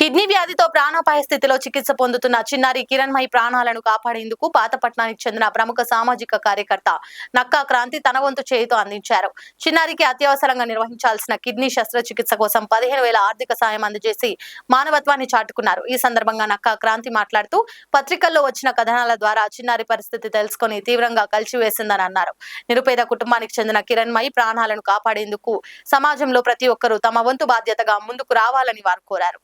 Kidney వ్యాధితో ప్రాణాపాయ స్థితిలో చికిత్స పొందుతున్న చిన్నారి కిరణ్మయి ప్రాణాలను కాపాడేందుకు పాతపట్నానికి చెందిన ప్రముఖ సామాజిక కార్యకర్త నక్కా క్రాంతి తన వంతు చేయుతో అందించారు. చిన్నారికి అత్యవసరంగా నిర్వహించాల్సిన కిడ్నీ శస్త్రచికిత్స కోసం 15,000 ఆర్థిక సాయం అందజేసి మానవత్వాన్ని చాటుకున్నారు. ఈ సందర్భంగా నక్కా క్రాంతి మాట్లాడుతూ పత్రికల్లో వచ్చిన కథనాల ద్వారా చిన్నారి పరిస్థితి తెలుసుకుని తీవ్రంగా కలిచివేసిందని అన్నారు. నిరుపేద కుటుంబానికి చెందిన కిరణ్మయి ప్రాణాలను కాపాడేందుకు సమాజంలో ప్రతి ఒక్కరూ తమ వంతు బాధ్యతగా ముందుకు రావాలని వారు కోరారు.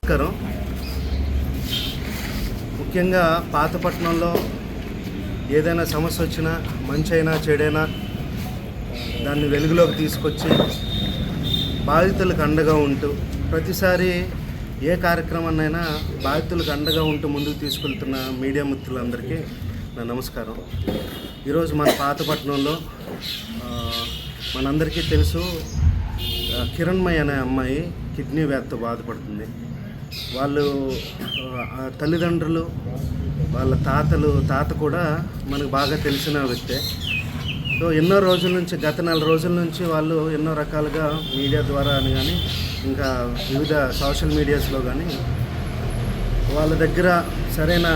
ముఖ్యంగా పాతపట్నంలో ఏదైనా సమస్య వచ్చినా మంచైనా చెడైనా దాన్ని వెలుగులోకి తీసుకొచ్చి బాధితులకు అండగా ఉంటూ ప్రతిసారి ఏ కార్యక్రమాన్నైనా బాధితులకు అండగా ఉంటూ ముందుకు తీసుకెళ్తున్న మీడియా మిత్రులందరికీ నా నమస్కారం. ఈరోజు మన పాతపట్నంలో మనందరికీ తెలుసు, కిరణ్మయి అనే అమ్మాయి కిడ్నీ వ్యాధితో బాధపడుతుంది. వాళ్ళు తల్లిదండ్రులు, వాళ్ళ తాత కూడా మనకు బాగా తెలిసిన వ్యక్తే. సో ఎన్నో రోజుల నుంచి, గత 4 రోజుల నుంచి వాళ్ళు ఎన్నో రకాలుగా మీడియా ద్వారా అని కానీ ఇంకా వివిధ సోషల్ మీడియాస్లో కానీ వాళ్ళ దగ్గర సరైన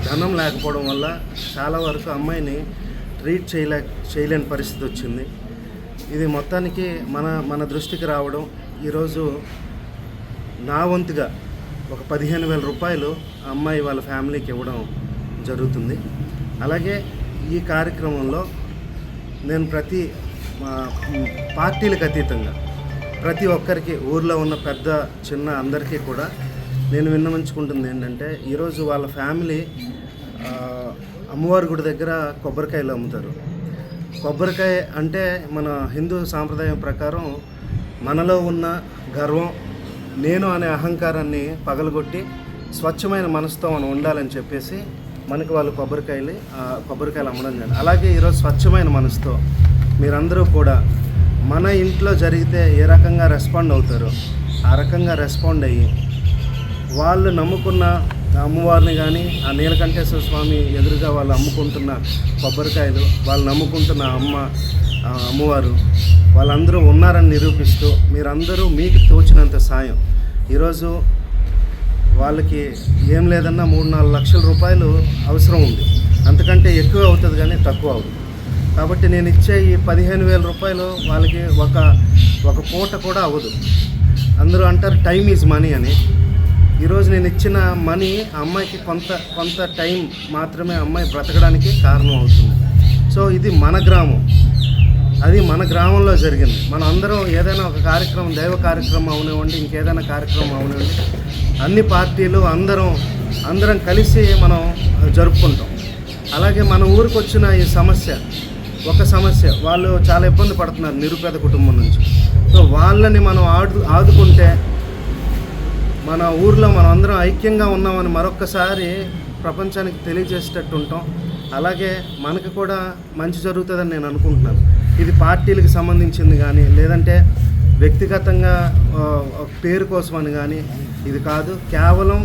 ధనం లేకపోవడం వల్ల చాలా వరకు అమ్మాయిని ట్రీట్ చేయలేని పరిస్థితి వచ్చింది. ఇది మొత్తానికి మన దృష్టికి రావడం, ఈరోజు నా వంతుగా ఒక 15,000 రూపాయలు అమ్మాయి వాళ్ళ ఫ్యామిలీకి ఇవ్వడం జరుగుతుంది. అలాగే ఈ కార్యక్రమంలో నేను ప్రతి పార్టీలకు అతీతంగా ప్రతి ఒక్కరికి, ఊర్లో ఉన్న పెద్ద చిన్న అందరికీ కూడా నేను విన్నవించుకుంటుంది ఏంటంటే, ఈరోజు వాళ్ళ ఫ్యామిలీ అమ్మవారి గుడి దగ్గర కొబ్బరికాయలు అమ్ముతారు. కొబ్బరికాయ అంటే మన హిందూ సాంప్రదాయం ప్రకారం మనలో ఉన్న గర్వం, నేను అనే అహంకారాన్ని పగలగొట్టి స్వచ్ఛమైన మనసుతో మనం ఉండాలని చెప్పేసి మనకి వాళ్ళు కొబ్బరికాయలు అమ్మడం జరిగింది. అలాగే ఈరోజు స్వచ్ఛమైన మనసుతో మీరందరూ కూడా మన ఇంట్లో జరిగితే ఏ రకంగా రెస్పాండ్ అవుతారో ఆ రకంగా రెస్పాండ్ అయ్యి వాళ్ళు నమ్ముకున్న అమ్మవారిని కానీ, ఆ నీలకంఠేశ్వర స్వామి ఎదురుగా వాళ్ళు అమ్ముకుంటున్న కొబ్బరికాయలు, వాళ్ళు నమ్ముకుంటున్న అమ్మవారు వాళ్ళందరూ ఉన్నారని నిరూపిస్తూ మీరందరూ మీకు తోచినంత సాయం, ఈరోజు వాళ్ళకి ఏం లేదన్నా 3-4 లక్షల రూపాయలు అవసరం ఉంది. అంతకంటే ఎక్కువ అవుతుంది కానీ తక్కువ అవుతుంది. కాబట్టి నేను ఇచ్చే ఈ 15,000 రూపాయలు వాళ్ళకి ఒక పూట కూడా అవ్వదు. అందరూ అంటారు టైం ఈజ్ మనీ అని. ఈరోజు నేను ఇచ్చిన మనీ అమ్మాయికి కొంత టైం మాత్రమే అమ్మాయి బ్రతకడానికి కారణం అవుతుంది. సో ఇది మన గ్రామం, అది మన గ్రామంలో జరిగింది. మనం అందరం ఏదైనా ఒక కార్యక్రమం, దైవ కార్యక్రమం అవనివ్వండి, ఇంకేదైనా కార్యక్రమం అవనివ్వండి, అన్ని పార్టీలు అందరం కలిసి మనం జరుపుకుంటాం. అలాగే మన ఊరికి వచ్చిన ఈ సమస్య వాళ్ళు చాలా ఇబ్బంది పడుతున్నారు నిరుపేద కుటుంబం నుంచి. సో వాళ్ళని మనం ఆదుకుంటే మన ఊర్లో మనం అందరం ఐక్యంగా ఉన్నామని మరొక్కసారి ప్రపంచానికి తెలియజేసేటట్టు ఉంటాం. అలాగే మనకు కూడా మంచి జరుగుతుందని నేను అనుకుంటున్నాను. ఇది పార్టీలకు సంబంధించింది కానీ, లేదంటే వ్యక్తిగతంగా పేరు కోసమని కానీ ఇది కాదు. కేవలం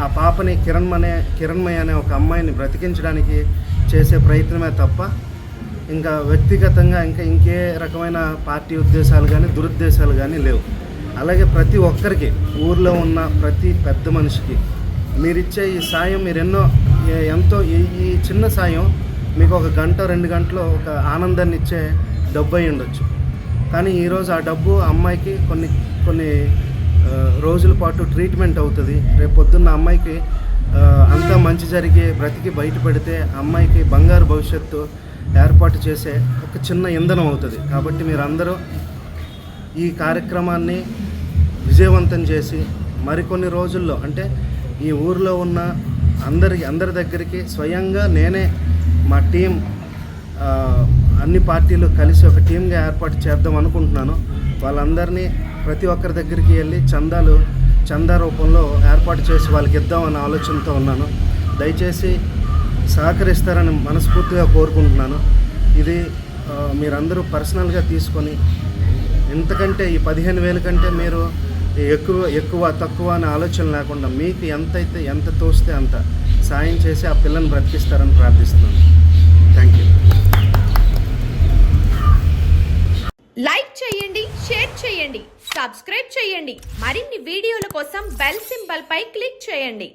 ఆ పాపని కిరణ్మయి అనే ఒక అమ్మాయిని బ్రతికించడానికి చేసే ప్రయత్నమే తప్ప ఇంకా వ్యక్తిగతంగా ఇంకే రకమైన పార్టీ ఉద్దేశాలు కానీ దురుద్దేశాలు కానీ లేవు. అలాగే ప్రతి ఒక్కరికి, ఊర్లో ఉన్న ప్రతి పెద్ద మనిషికి మీరిచ్చే ఈ సాయం, ఎంతో ఈ చిన్న సాయం మీకు 1 గంట 2 గంటలో ఒక ఆనందాన్ని ఇచ్చే డబ్బు అయి ఉండొచ్చు. కానీ ఈరోజు ఆ డబ్బు అమ్మాయికి కొన్ని రోజుల పాటు ట్రీట్మెంట్ అవుతుంది. రేపు పొద్దున్న అమ్మాయికి అంతా మంచి జరిగి బ్రతికి బయటపడితే అమ్మాయికి బంగారు భవిష్యత్తు ఏర్పాటు చేసే ఒక చిన్న ఇంధనం అవుతుంది. కాబట్టి మీరందరూ ఈ కార్యక్రమాన్ని విజయవంతం చేసి మరికొన్ని రోజుల్లో, అంటే ఈ ఊరిలో ఉన్న అందరి దగ్గరికి స్వయంగా నేనే, మా టీం, అన్ని పార్టీలు కలిసి ఒక టీంగా ఏర్పాటు చేద్దాం అనుకుంటున్నాను. వాళ్ళందరినీ ప్రతి ఒక్కరి దగ్గరికి వెళ్ళి చందా రూపంలో ఏర్పాటు చేసి వాళ్ళకి ఇద్దామన్న ఆలోచనతో ఉన్నాను. దయచేసి సహకరిస్తారని మనస్ఫూర్తిగా కోరుకుంటున్నాను. ఇది మీరందరూ పర్సనల్గా తీసుకొని, ఎంతకంటే ఈ 15,000 కంటే మీరు ఎక్కువ తక్కువ అనే ఆలోచన లేకుండా మీకు ఎంత తోస్తే అంత సాయం చేసి ఆ పిల్లని బ్రతికిస్తారని ప్రార్థిస్తున్నాను. Thank you. లైక్ చేయండి, షేర్ చేయండి, సబ్స్క్రైబ్ చేయండి. మరిన్ని వీడియోల కోసం బెల్ సింబల్ పై క్లిక్ చేయండి.